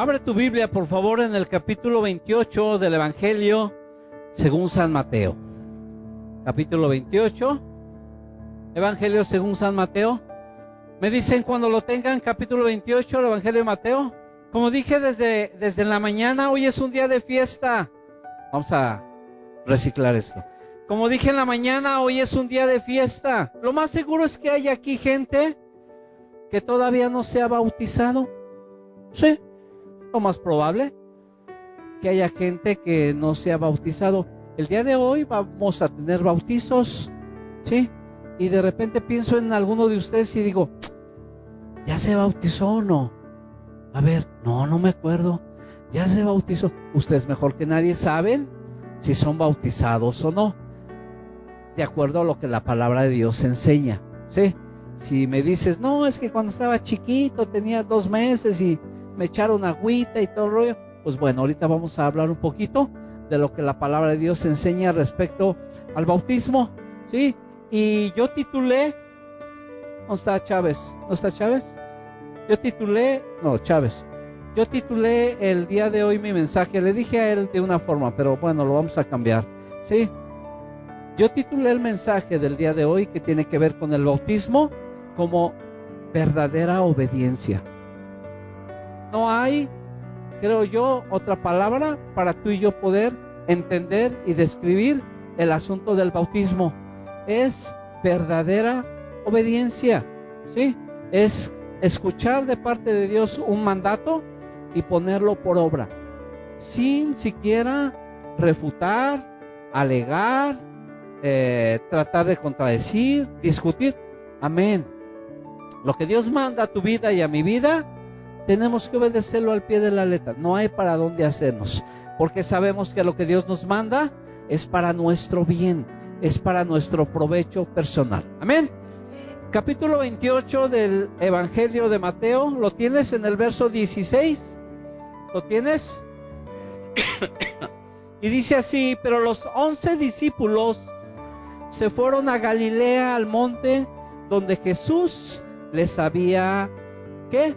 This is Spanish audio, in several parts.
Abre tu Biblia, por favor, en el capítulo 28 del Evangelio según San Mateo. Capítulo 28, Evangelio según San Mateo. Me dicen cuando lo tengan, capítulo 28, el Evangelio de Mateo. Como dije desde la mañana, hoy es un día de fiesta. Vamos a reciclar esto. Como dije en la mañana, hoy es un día de fiesta. Lo más seguro es que hay aquí gente que todavía no se ha bautizado. Sí, lo más probable que haya gente que no se ha bautizado. El día de hoy vamos a tener bautizos, ¿sí? Y de repente pienso en alguno de ustedes y digo, ¿ya se bautizó o no? A ver, no me acuerdo. ¿Ya se bautizó? Ustedes mejor que nadie saben si son bautizados o no, de acuerdo a lo que la palabra de Dios enseña, ¿sí? Si me dices, no, es que cuando estaba chiquito, tenía 2 meses y me echaron agüita y todo el rollo, pues bueno, ahorita vamos a hablar un poquito de lo que la palabra de Dios enseña respecto al bautismo, ¿sí? Y yo titulé, ¿no está Chávez? ¿No está Chávez? Chávez. Yo titulé el día de hoy mi mensaje, le dije a él de una forma, pero bueno, lo vamos a cambiar, ¿sí? Yo titulé el mensaje del día de hoy que tiene que ver con el bautismo como verdadera obediencia. No hay, creo yo, otra palabra para tú y yo poder entender y describir el asunto del bautismo. Es verdadera obediencia, ¿sí? Es escuchar de parte de Dios un mandato y ponerlo por obra, sin siquiera refutar, alegar, tratar de contradecir, discutir. Amén. Lo que Dios manda a tu vida y a mi vida, tenemos que obedecerlo al pie de la letra. No hay para dónde hacernos, porque sabemos que lo que Dios nos manda es para nuestro bien, es para nuestro provecho personal. Amén. Capítulo 28 del Evangelio de Mateo, ¿lo tienes en el verso 16? ¿Lo tienes? Y dice así: pero los 11 discípulos se fueron a Galilea, al monte donde Jesús les había, ¿qué?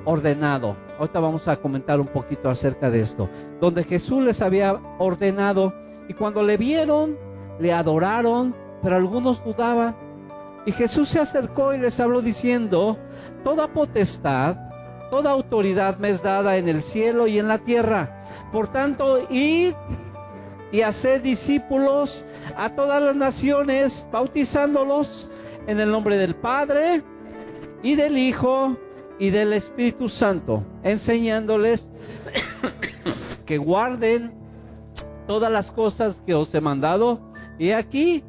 Ordenado. Ahorita vamos a comentar un poquito acerca de esto. Donde Jesús les había ordenado, y cuando le vieron, le adoraron, pero algunos dudaban. Y Jesús se acercó y les habló diciendo: toda potestad, toda autoridad me es dada en el cielo y en la tierra. Por tanto, id y haced discípulos a todas las naciones, bautizándolos en el nombre del Padre y del Hijo y del Espíritu Santo, enseñándoles que guarden todas las cosas que os he mandado. Y aquí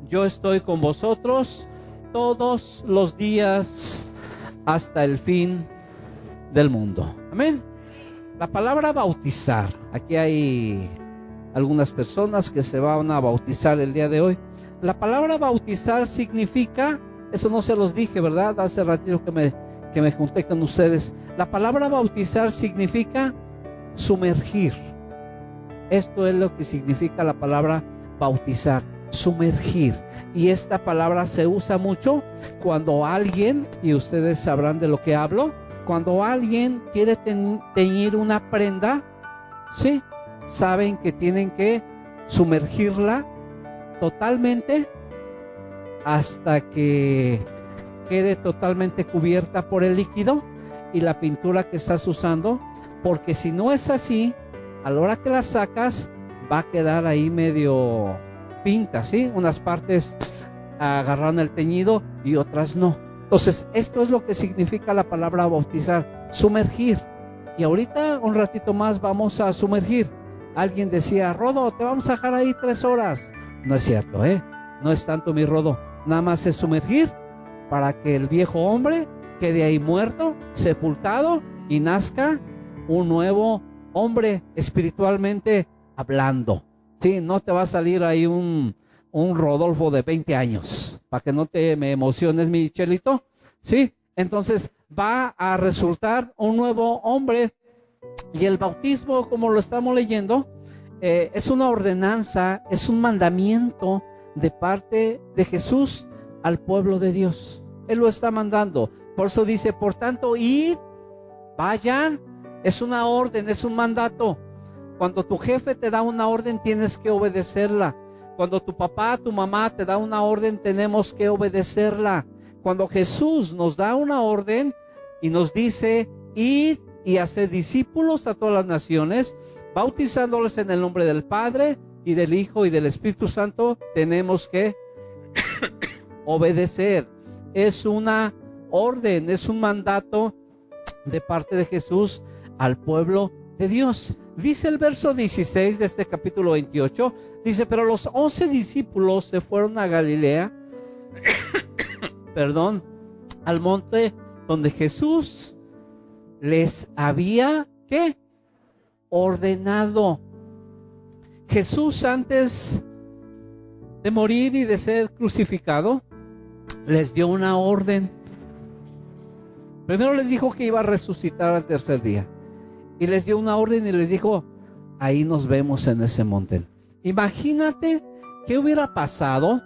yo estoy con vosotros todos los días hasta el fin del mundo. Amén. La palabra bautizar, aquí hay algunas personas que se van a bautizar el día de hoy. La palabra bautizar significa, eso no se los dije, ¿verdad? Hace ratito que me junté con ustedes. La palabra bautizar significa sumergir. Esto es lo que significa la palabra bautizar, sumergir. Y esta palabra se usa mucho cuando alguien, y ustedes sabrán de lo que hablo, cuando alguien quiere teñir una prenda, ¿sí? Saben que tienen que sumergirla totalmente hasta que quede totalmente cubierta por el líquido y la pintura que estás usando, porque si no es así, a la hora que la sacas va a quedar ahí medio pinta, ¿sí? Unas partes agarran el teñido y otras no. Entonces, esto es lo que significa la palabra bautizar, sumergir. Y ahorita, un ratito más, vamos a sumergir. Alguien decía: Rodo, te vamos a dejar ahí 3 horas. No es cierto, no es tanto, mi Rodo. Nada más es sumergir para que el viejo hombre quede ahí muerto, sepultado, y nazca un nuevo hombre espiritualmente hablando. Sí, no te va a salir ahí un Rodolfo de 20 años, para que no me emociones, mi Chelito, ¿sí? Entonces va a resultar un nuevo hombre. Y el bautismo, como lo estamos leyendo, es una ordenanza, es un mandamiento de parte de Jesús al pueblo de Dios. Él lo está mandando. Por eso dice: por tanto, id Vayan, es una orden, es un mandato. Cuando tu jefe te da una orden, tienes que obedecerla. Cuando tu papá, tu mamá te da una orden, tenemos que obedecerla. Cuando Jesús nos da una orden y nos dice, id y hacer discípulos a todas las naciones, bautizándoles en el nombre del Padre y del Hijo y del Espíritu Santo, tenemos que obedecer. Es una orden, es un mandato de parte de Jesús al pueblo de Dios. Dice el verso 16 de este capítulo 28, dice, pero los 11 discípulos se fueron a Galilea, al monte donde Jesús les había, ¿qué? Ordenado. Jesús, antes de morir y de ser crucificado, les dio una orden. Primero les dijo que iba a resucitar al tercer día. Y les dio una orden y les dijo, ahí nos vemos en ese monte. Imagínate qué hubiera pasado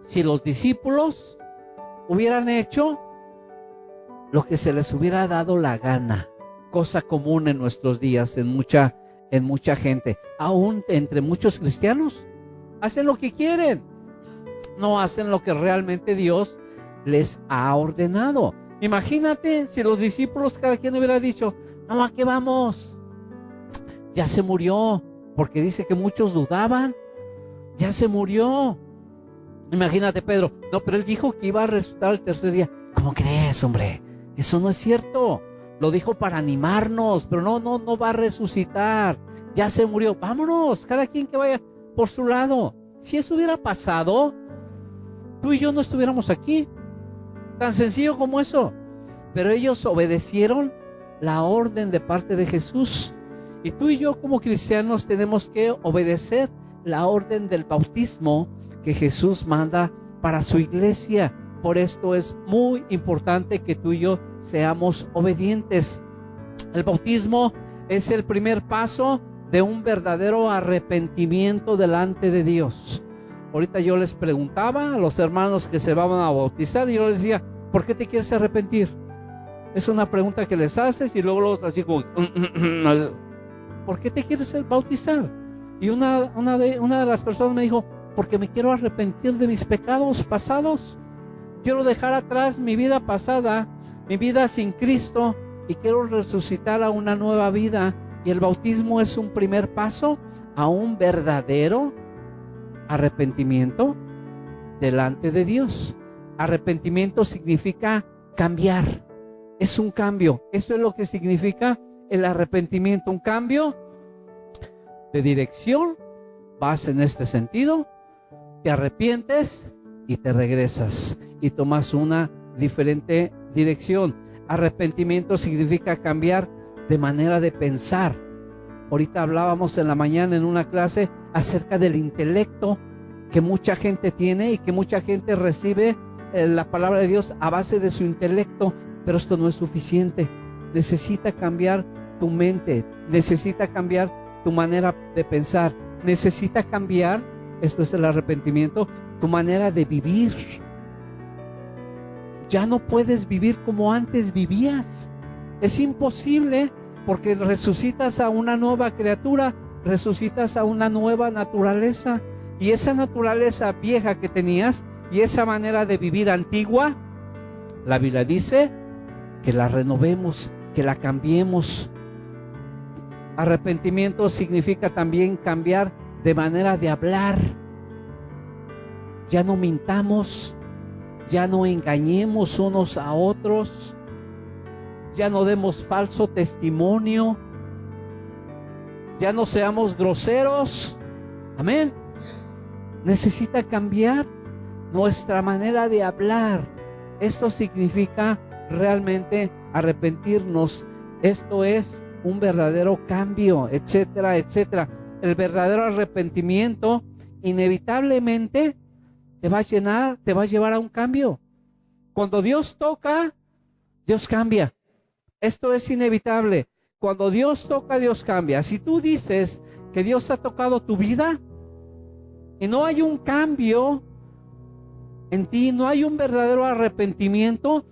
si los discípulos hubieran hecho lo que se les hubiera dado la gana. Cosa común en nuestros días, en mucha gente. Aún entre muchos cristianos, hacen lo que quieren. No hacen lo que realmente Dios les ha ordenado. Imagínate si los discípulos, cada quien hubiera dicho, no, ¿a qué vamos? Ya se murió, porque dice que muchos dudaban. Ya se murió. Imagínate Pedro, no, pero él dijo que iba a resucitar el tercer día. ¿Cómo crees, hombre? Eso no es cierto. Lo dijo para animarnos, pero no va a resucitar. Ya se murió. Vámonos, cada quien que vaya por su lado. Si eso hubiera pasado, tú y yo no estuviéramos aquí. Tan sencillo como eso. Pero ellos obedecieron la orden de parte de Jesús. Y tú y yo como cristianos tenemos que obedecer la orden del bautismo que Jesús manda para su iglesia. Por esto es muy importante que tú y yo seamos obedientes. El bautismo es el primer paso de un verdadero arrepentimiento delante de Dios. Ahorita yo les preguntaba a los hermanos que se van a bautizar y yo les decía, ¿por qué te quieres arrepentir? Es una pregunta que les haces y luego los así como, ¿por qué te quieres bautizar? Y una de las personas me dijo, porque me quiero arrepentir de mis pecados pasados. Quiero dejar atrás mi vida pasada, mi vida sin Cristo, y quiero resucitar a una nueva vida. Y el bautismo es un primer paso a un verdadero arrepentimiento delante de Dios. Arrepentimiento significa cambiar. Es un cambio. Eso es lo que significa el arrepentimiento. Un cambio de dirección. Vas en este sentido, te arrepientes y te regresas y tomas una diferente dirección. Arrepentimiento significa cambiar de manera de pensar. Ahorita hablábamos en la mañana en una clase acerca del intelecto que mucha gente tiene y que mucha gente recibe la palabra de Dios a base de su intelecto, pero esto no es suficiente. Necesita cambiar tu mente, necesita cambiar tu manera de pensar, necesita cambiar, esto es el arrepentimiento, tu manera de vivir. Ya no puedes vivir como antes vivías. Es imposible porque resucitas a una nueva criatura, resucitas a una nueva naturaleza. Y esa naturaleza vieja que tenías y esa manera de vivir antigua, la Biblia dice que la renovemos, que la cambiemos. Arrepentimiento significa también cambiar de manera de hablar. Ya no mintamos, ya no engañemos unos a otros, ya no demos falso testimonio, ya no seamos groseros. Amén. Necesita cambiar nuestra manera de hablar. Esto significa realmente arrepentirnos. Esto es un verdadero cambio, etcétera, etcétera. El verdadero arrepentimiento inevitablemente te va a llenar, te va a llevar a un cambio. Cuando Dios toca, Dios cambia. Esto es inevitable. Cuando Dios toca, Dios cambia. Si tú dices que Dios ha tocado tu vida y no hay un cambio en ti, no hay un verdadero arrepentimiento,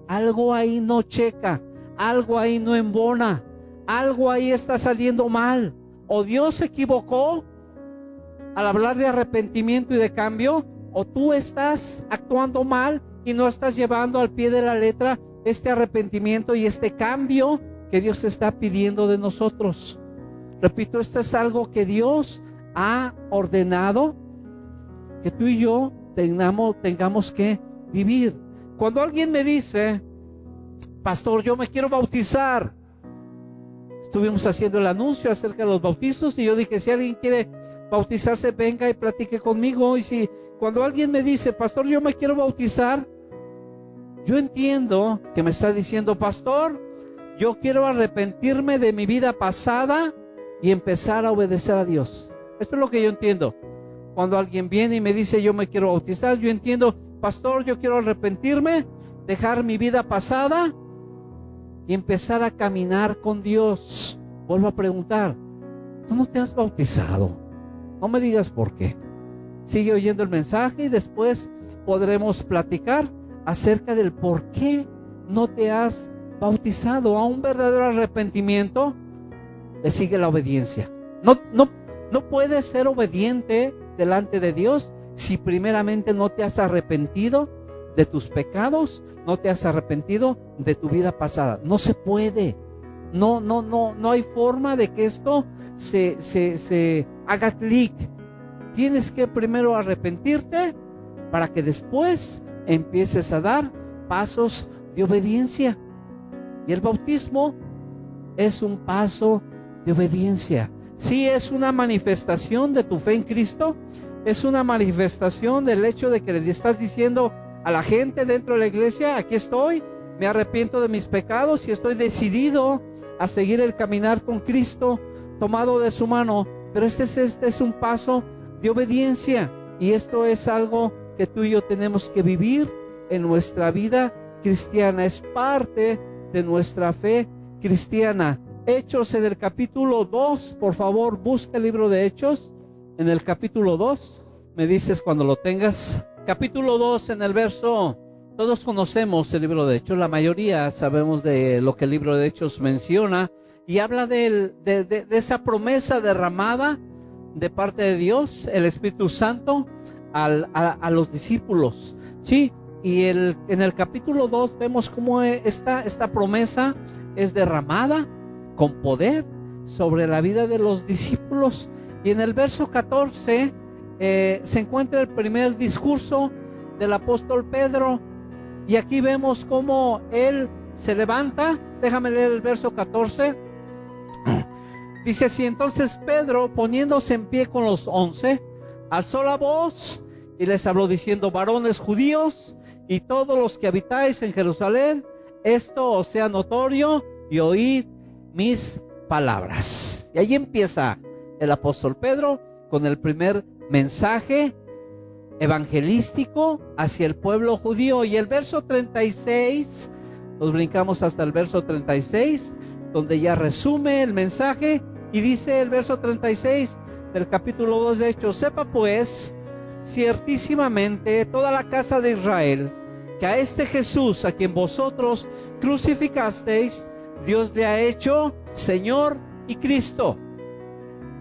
algo ahí no checa, algo ahí no embona, algo ahí está saliendo mal. O Dios se equivocó al hablar de arrepentimiento y de cambio, o tú estás actuando mal y no estás llevando al pie de la letra este arrepentimiento y este cambio que Dios está pidiendo de nosotros. Repito, esto es algo que Dios ha ordenado que tú y yo tengamos que vivir. Cuando alguien me dice, pastor, yo me quiero bautizar, estuvimos haciendo el anuncio acerca de los bautizos y yo dije, si alguien quiere bautizarse, venga y platique conmigo. Y si cuando alguien me dice, pastor, yo me quiero bautizar, yo entiendo que me está diciendo, pastor, yo quiero arrepentirme de mi vida pasada y empezar a obedecer a Dios. Esto es lo que yo entiendo. Cuando alguien viene y me dice, yo me quiero bautizar, yo entiendo, pastor, yo quiero arrepentirme, dejar mi vida pasada y empezar a caminar con Dios. Vuelvo a preguntar, ¿tú no te has bautizado? No me digas por qué. Sigue oyendo el mensaje y después podremos platicar acerca del por qué no te has bautizado. A un verdadero arrepentimiento le sigue la obediencia. No puedes ser obediente delante de Dios si primeramente no te has arrepentido de tus pecados, no te has arrepentido de tu vida pasada. No se puede. No hay forma de que esto se haga clic. Tienes que primero arrepentirte para que después empieces a dar pasos de obediencia. Y el bautismo es un paso de obediencia. Sí, es una manifestación de tu fe en Cristo, es una manifestación del hecho de que le estás diciendo a la gente dentro de la iglesia, aquí estoy, me arrepiento de mis pecados y estoy decidido a seguir el caminar con Cristo, tomado de su mano. Pero este es un paso de obediencia, y esto es algo que tú y yo tenemos que vivir en nuestra vida cristiana, es parte de nuestra fe cristiana. Hechos en el capítulo 2, por favor, busca el libro de Hechos, en el capítulo 2, me dices cuando lo tengas. Capítulo 2, en el verso, todos conocemos el libro de Hechos, la mayoría sabemos de lo que el libro de Hechos menciona, y habla de esa promesa derramada de parte de Dios, el Espíritu Santo, a los discípulos. Sí, y en el capítulo 2 vemos cómo esta promesa es derramada con poder sobre la vida de los discípulos. Y en el verso 14 se encuentra el primer discurso del apóstol Pedro, y aquí vemos cómo él se levanta. Déjame leer el verso 14. Dice así: entonces Pedro, poniéndose en pie con los 11, alzó la voz y les habló diciendo: varones judíos y todos los que habitáis en Jerusalén, esto os sea notorio y oíd mis palabras. Y ahí empieza el apóstol Pedro con el primer mensaje evangelístico hacia el pueblo judío. Y el verso 36, nos brincamos hasta el verso 36, donde ya resume el mensaje, y dice el verso 36 del capítulo 2 de Hechos: sepa pues ciertísimamente toda la casa de Israel que a este Jesús, a quien vosotros crucificasteis, Dios le ha hecho Señor y Cristo.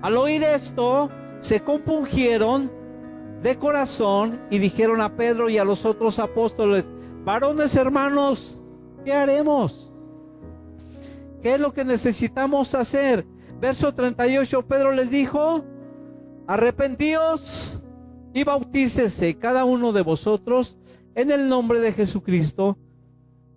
Al oír esto, se compungieron de corazón y dijeron a Pedro y a los otros apóstoles: varones hermanos, ¿qué haremos? ¿Qué es lo que necesitamos hacer? Verso 38, Pedro les dijo: arrepentíos y bautícese cada uno de vosotros en el nombre de Jesucristo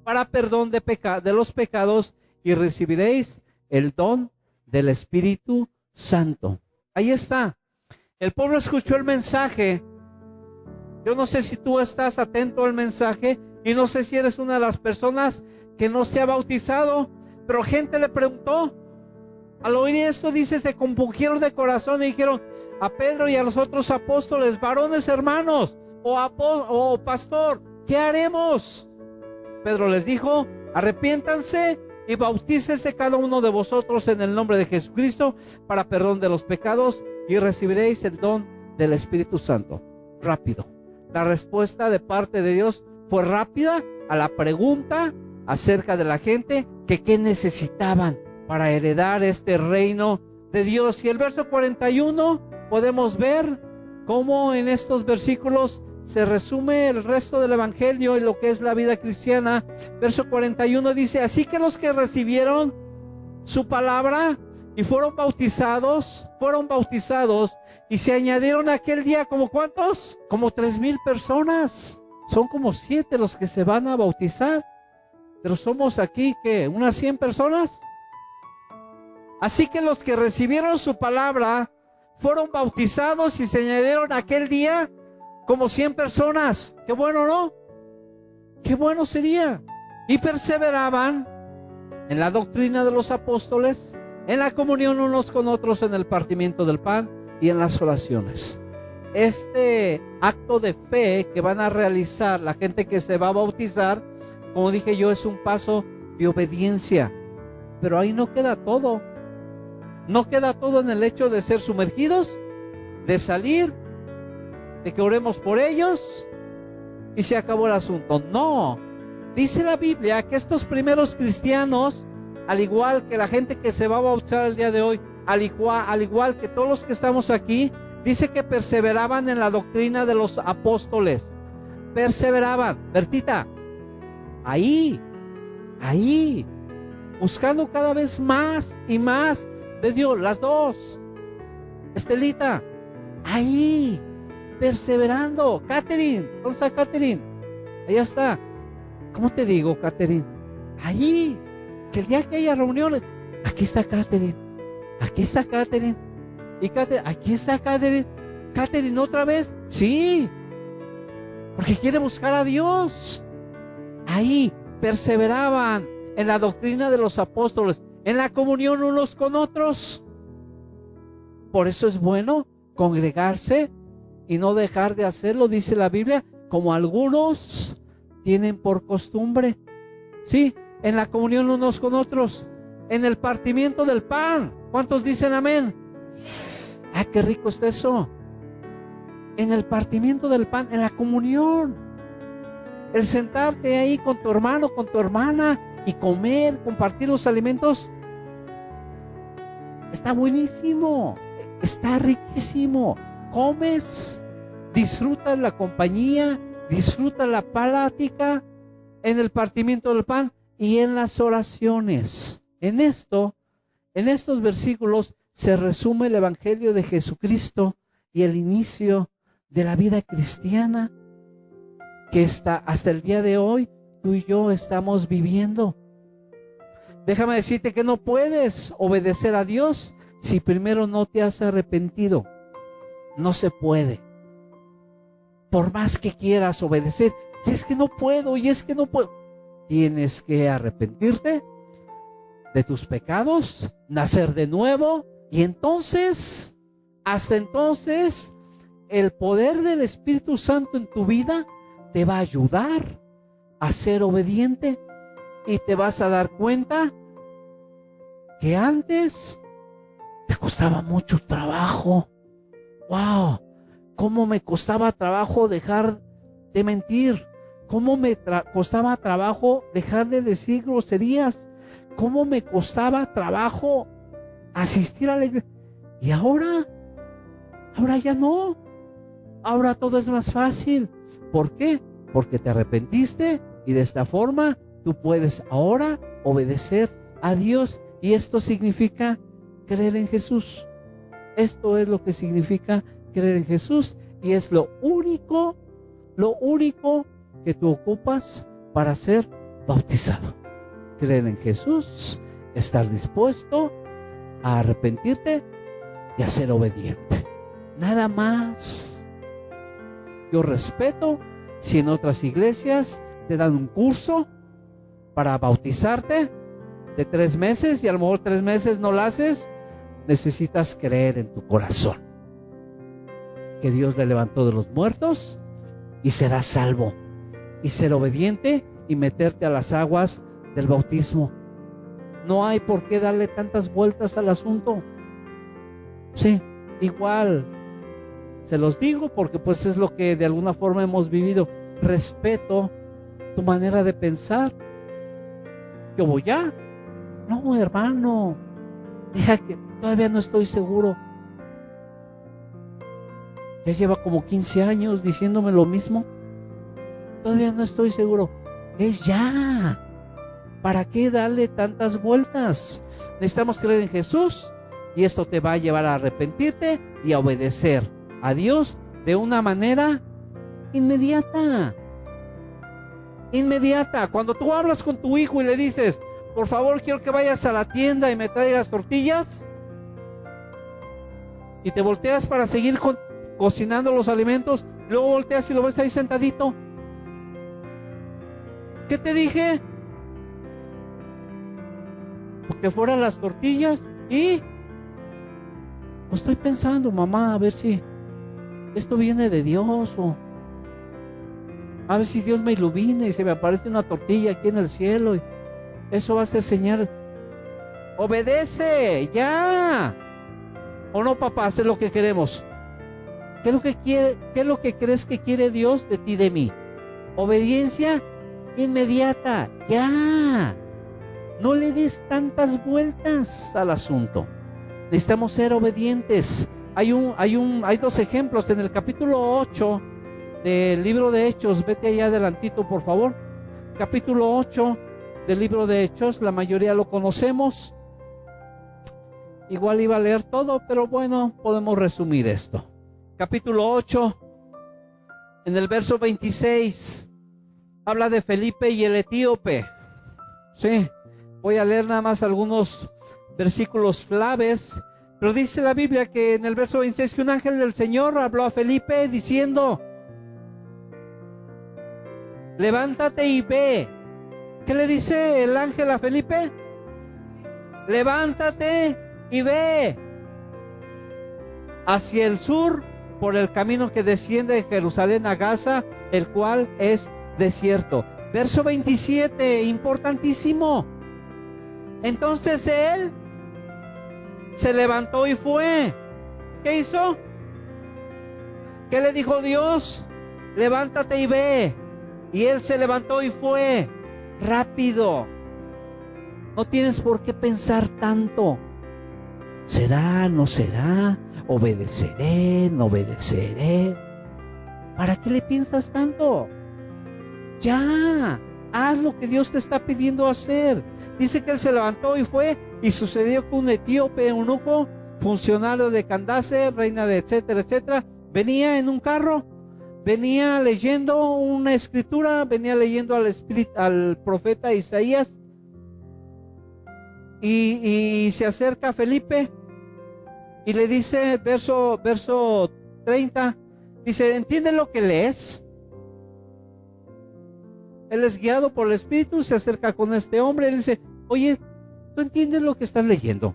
para perdón de los pecados, y recibiréis el don del Espíritu Santo. Ahí está. El pueblo escuchó el mensaje. Yo no sé si tú estás atento al mensaje, y no sé si eres una de las personas que no se ha bautizado, pero gente le preguntó. Al oír esto, dice, se compungieron de corazón y dijeron a Pedro y a los otros apóstoles: varones hermanos, o pastor, ¿qué haremos? Pedro les dijo: arrepiéntanse y bautícese cada uno de vosotros en el nombre de Jesucristo para perdón de los pecados, y recibiréis el don del Espíritu Santo. Rápido. La respuesta de parte de Dios fue rápida a la pregunta acerca de la gente: que qué necesitaban para heredar este reino de Dios. Y el verso 41 podemos ver cómo en estos versículos se resume el resto del evangelio y lo que es la vida cristiana. Verso 41 dice: así que los que recibieron su palabra y fueron bautizados y se añadieron aquel día, ¿como cuántos? Como 3,000 personas. Son como 7 los que se van a bautizar, pero somos aquí, ¿qué? ¿Unas 100 personas? Así que los que recibieron su palabra fueron bautizados y se añadieron aquel día como 100 personas. Qué bueno, ¿no? Qué bueno sería. Y perseveraban en la doctrina de los apóstoles, en la comunión unos con otros, en el partimiento del pan y en las oraciones. Este acto de fe que van a realizar la gente que se va a bautizar, como dije yo, es un paso de obediencia. Pero ahí no queda todo. No queda todo en el hecho de ser sumergidos, de salir, de que oremos por ellos y se acabó el asunto. No, dice la Biblia que estos primeros cristianos, al igual que la gente que se va a bautizar el día de hoy, al igual que todos los que estamos aquí, dice que perseveraban en la doctrina de los apóstoles. Perseveraban, Bertita, ahí, buscando cada vez más y más de Dios. Las dos, Estelita, ahí, perseverando. Catherine, ¿dónde está Catherine? Allá está. ¿Cómo te digo, Catherine? Allí, que el día que haya reuniones, aquí está Catherine, aquí está Catherine, y Catherine, aquí está Catherine. Catherine, ¿otra vez? Sí, porque quiere buscar a Dios. Ahí, perseveraban en la doctrina de los apóstoles, en la comunión unos con otros. Por eso es bueno congregarse y no dejar de hacerlo, dice la Biblia, como algunos tienen por costumbre. Sí, en la comunión unos con otros, en el partimiento del pan. ¿Cuántos dicen amén? Ah, qué rico está eso. En el partimiento del pan, en la comunión. El sentarte ahí con tu hermano, con tu hermana y comer, compartir los alimentos. Está buenísimo, está riquísimo. Comes, disfrutas la compañía, disfrutas la plática en el partimiento del pan y en las oraciones. En estos versículos se resume el evangelio de Jesucristo y el inicio de la vida cristiana que hasta el día de hoy tú y yo estamos viviendo. Déjame decirte que no puedes obedecer a Dios si primero no te has arrepentido. No se puede. Por más que quieras obedecer, y es que no puedo, tienes que arrepentirte de tus pecados, nacer de nuevo, y entonces, hasta entonces, el poder del Espíritu Santo en tu vida te va a ayudar a ser obediente, y te vas a dar cuenta que antes te costaba mucho trabajo. ¡Wow! ¿Cómo me costaba trabajo dejar de mentir? ¿Cómo me costaba trabajo dejar de decir groserías? ¿Cómo me costaba trabajo asistir a la iglesia? Y ahora ya no. Ahora todo es más fácil. ¿Por qué? Porque te arrepentiste y de esta forma tú puedes ahora obedecer a Dios. Y esto significa creer en Jesús. Esto es lo que significa creer en Jesús, y es lo único que tú ocupas para ser bautizado. Creer en Jesús, estar dispuesto a arrepentirte y a ser obediente. Nada más. Yo respeto si en otras iglesias te dan un curso para bautizarte de 3 meses y a lo mejor 3 meses no lo haces. Necesitas creer en tu corazón que Dios le levantó de los muertos y serás salvo, y ser obediente y meterte a las aguas del bautismo. No hay por qué darle tantas vueltas al asunto. Sí, igual se los digo porque pues es lo que de alguna forma hemos vivido. Respeto tu manera de pensar. Yo voy No, hermano, deja que todavía no estoy seguro. Ya lleva como 15 años diciéndome lo mismo. Todavía no estoy seguro. Es ya. ¿Para qué darle tantas vueltas? Necesitamos creer en Jesús y esto te va a llevar a arrepentirte y a obedecer a Dios de una manera inmediata. Inmediata. Cuando tú hablas con tu hijo y le dices, por favor, quiero que vayas a la tienda y me traigas tortillas, y te volteas para seguir cocinando los alimentos, luego volteas y lo ves ahí sentadito. ¿Qué te dije? Porque fueran las tortillas. Y pues estoy pensando, mamá, a ver si esto viene de Dios, o a ver si Dios me ilumina y se me aparece una tortilla aquí en el cielo, y eso va a ser señal. Obedece, ya. ¿O no, papá? Haz lo que queremos. ¿Qué es lo que quiere? ¿Qué es lo que crees que quiere Dios de ti, de mí? Obediencia inmediata, ya. No le des tantas vueltas al asunto. Necesitamos ser obedientes. Hay dos ejemplos en el capítulo 8 del libro de Hechos. Vete allá adelantito, por favor. Capítulo 8 del libro de Hechos. La mayoría lo conocemos. Igual iba a leer todo, pero bueno, podemos resumir esto. Capítulo 8, en el verso 26, habla de Felipe y el etíope. Sí, voy a leer nada más algunos versículos claves, pero dice la Biblia que en el verso 26 que un ángel del Señor habló a Felipe diciendo, levántate y ve. ¿Qué le dice el ángel a Felipe? Levántate y ve hacia el sur por el camino que desciende de Jerusalén a Gaza, el cual es desierto. Verso 27, importantísimo. Entonces él se levantó y fue. ¿Qué hizo? ¿Qué le dijo Dios? Levántate y ve. Y él se levantó y fue. Rápido. No tienes por qué pensar tanto. ¿Será? ¿No será? ¿Obedeceré? ¿No obedeceré? ¿Para qué le piensas tanto? Ya, haz lo que Dios te está pidiendo hacer. Dice que él se levantó y fue, y sucedió que un etíope eunuco, funcionario de Candace, reina de etcétera, etcétera, venía en un carro, venía leyendo una escritura, venía leyendo al profeta Isaías, y se acerca a Felipe y le dice, verso 30, dice, ¿entiendes lo que lees? Él es guiado por el Espíritu, se acerca con este hombre y le dice, oye, ¿tú entiendes lo que estás leyendo?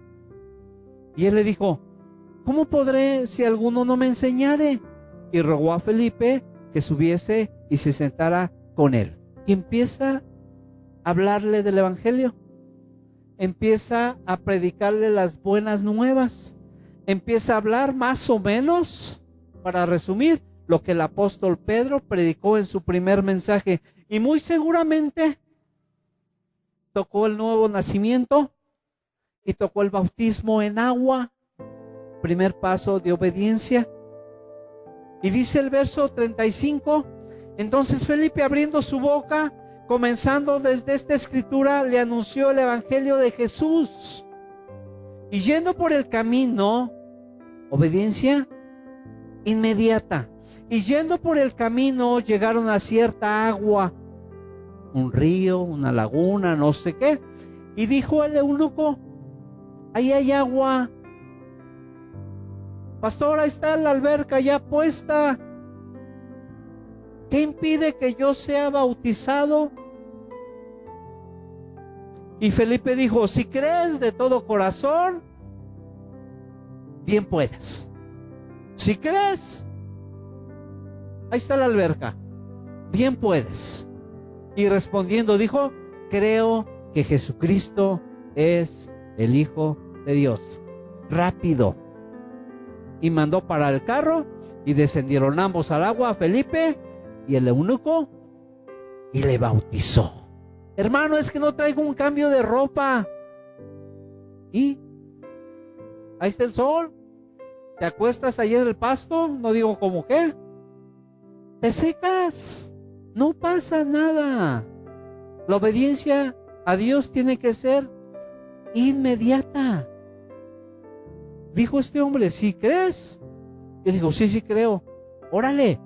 Y él le dijo, ¿cómo podré si alguno no me enseñare? Y rogó a Felipe que subiese y se sentara con él. Y empieza a hablarle del Evangelio. Empieza a predicarle las buenas nuevas. Empieza a hablar más o menos, para resumir, lo que el apóstol Pedro predicó en su primer mensaje. Y muy seguramente tocó el nuevo nacimiento y tocó el bautismo en agua, primer paso de obediencia. Y dice el verso 35, entonces Felipe, abriendo su boca, comenzando desde esta escritura, le anunció el evangelio de Jesús. Y yendo por el camino, obediencia inmediata. Y yendo por el camino, llegaron a cierta agua, un río, una laguna, no sé qué. Y dijo el eunuco, ahí hay agua. Pastor, ahí está la alberca ya puesta. ¿Qué impide que yo sea bautizado? Y Felipe dijo, si crees de todo corazón, bien puedes. Si crees, ahí está la alberca, bien puedes. Y respondiendo dijo, creo que Jesucristo es el Hijo de Dios. Rápido. Y mandó parar el carro y descendieron ambos al agua, Felipe y el eunuco, y le bautizó. Hermano, es que no traigo un cambio de ropa. Y ahí está el sol, te acuestas allí en el pasto, no digo como qué, te secas, no pasa nada. La obediencia a Dios tiene que ser inmediata. Dijo este hombre, ¿sí crees? Y dijo, sí creo. Órale,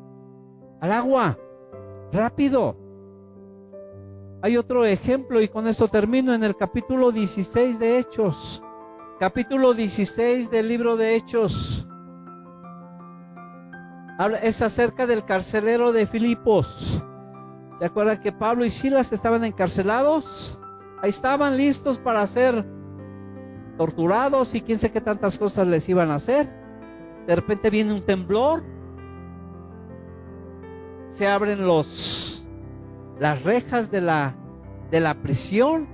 al agua, rápido. Hay otro ejemplo y con esto termino en el capítulo 16 de Hechos. Capítulo 16 del libro de Hechos. Es acerca del carcelero de Filipos. ¿Se acuerdan que Pablo y Silas estaban encarcelados? Ahí estaban listos para ser torturados y quién sé qué tantas cosas les iban a hacer. De repente viene un temblor, se abren las rejas de la prisión.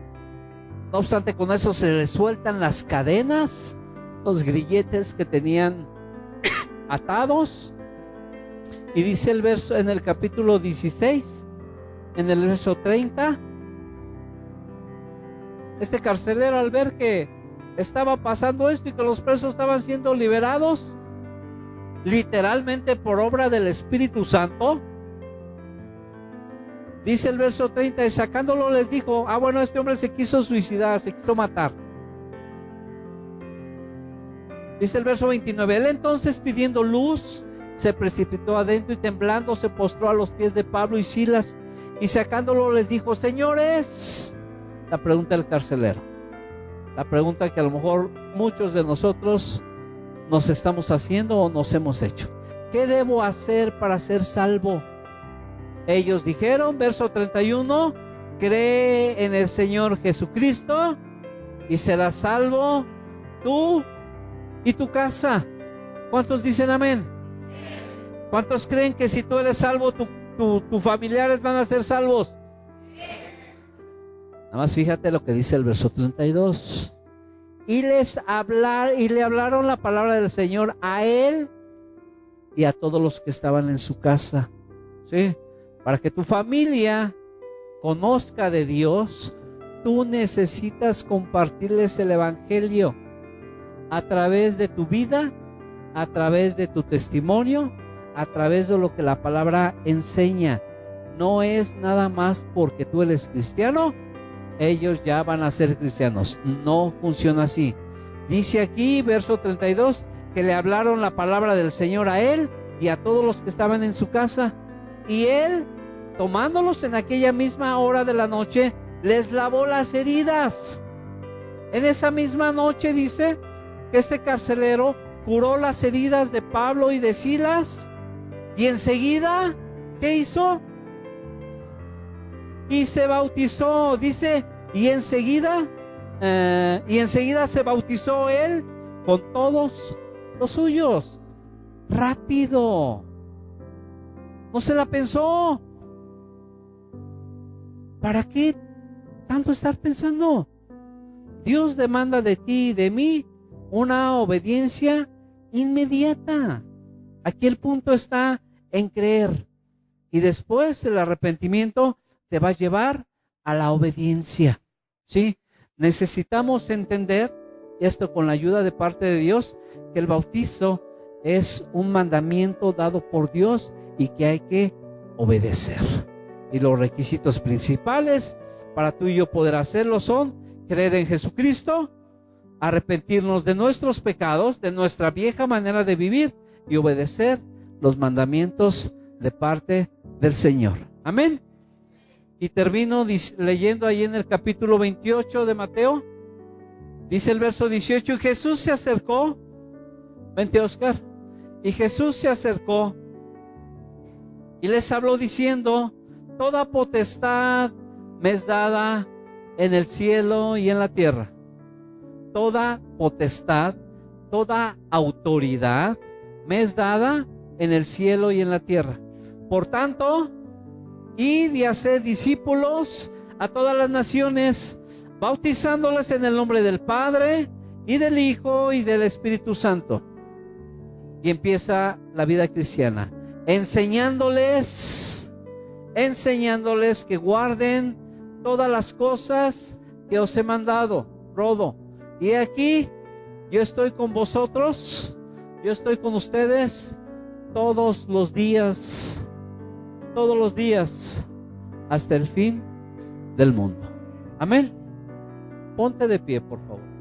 No obstante, con eso se les sueltan las cadenas, los grilletes que tenían atados. Y dice el verso en el capítulo 16, en el verso 30, este carcelero, al ver que estaba pasando esto y que los presos estaban siendo liberados, literalmente por obra del Espíritu Santo, dice el verso 30, y sacándolo les dijo, bueno, este hombre se quiso suicidar, se quiso matar. Dice el verso 29, él entonces pidiendo luz, se precipitó adentro y temblando se postró a los pies de Pablo y Silas, y sacándolo les dijo, señores, la pregunta del carcelero, la pregunta que a lo mejor muchos de nosotros nos estamos haciendo o nos hemos hecho, ¿qué debo hacer para ser salvo? Ellos dijeron, verso 31, cree en el Señor Jesucristo y serás salvo tú y tu casa. ¿Cuántos dicen amén? ¿Cuántos creen que si tú eres salvo, tus familiares van a ser salvos? Nada más fíjate lo que dice el verso 32. Y le hablaron la palabra del Señor a él y a todos los que estaban en su casa. ¿Sí? Para que tu familia conozca de Dios, tú necesitas compartirles el Evangelio a través de tu vida, a través de tu testimonio, a través de lo que la palabra enseña. No es nada más porque tú eres cristiano, ellos ya van a ser cristianos. No funciona así. Dice aquí, verso 32, que le hablaron la palabra del Señor a él y a todos los que estaban en su casa. Y él, tomándolos en aquella misma hora de la noche, les lavó las heridas. En esa misma noche dice que este carcelero curó las heridas de Pablo y de Silas. Y enseguida, ¿qué hizo? Y se bautizó, dice, y enseguida se bautizó él con todos los suyos. Rápido. No se la pensó. ¿Para qué tanto estar pensando? Dios demanda de ti y de mí una obediencia inmediata. Aquí el punto está en creer. Y después el arrepentimiento te va a llevar a la obediencia. ¿Sí? Necesitamos entender esto con la ayuda de parte de Dios, que el bautizo es un mandamiento dado por Dios y que hay que obedecer. Y los requisitos principales para tú y yo poder hacerlo son creer en Jesucristo, arrepentirnos de nuestros pecados, de nuestra vieja manera de vivir y obedecer los mandamientos de parte del Señor. Amén. Y termino leyendo ahí en el capítulo 28 de Mateo. Dice el verso 18, y Jesús se acercó. Vente, Oscar. Y Jesús se acercó y les habló diciendo, toda potestad me es dada en el cielo y en la tierra. Toda potestad, toda autoridad me es dada en el cielo y en la tierra. Por tanto, id y haced discípulos a todas las naciones, bautizándoles en el nombre del Padre y del Hijo y del Espíritu Santo. Y empieza la vida cristiana, enseñándoles que guarden todas las cosas que os he mandado. Rodo. Y aquí yo estoy con vosotros, yo estoy con ustedes todos los días, hasta el fin del mundo. Amén. Ponte de pie, por favor.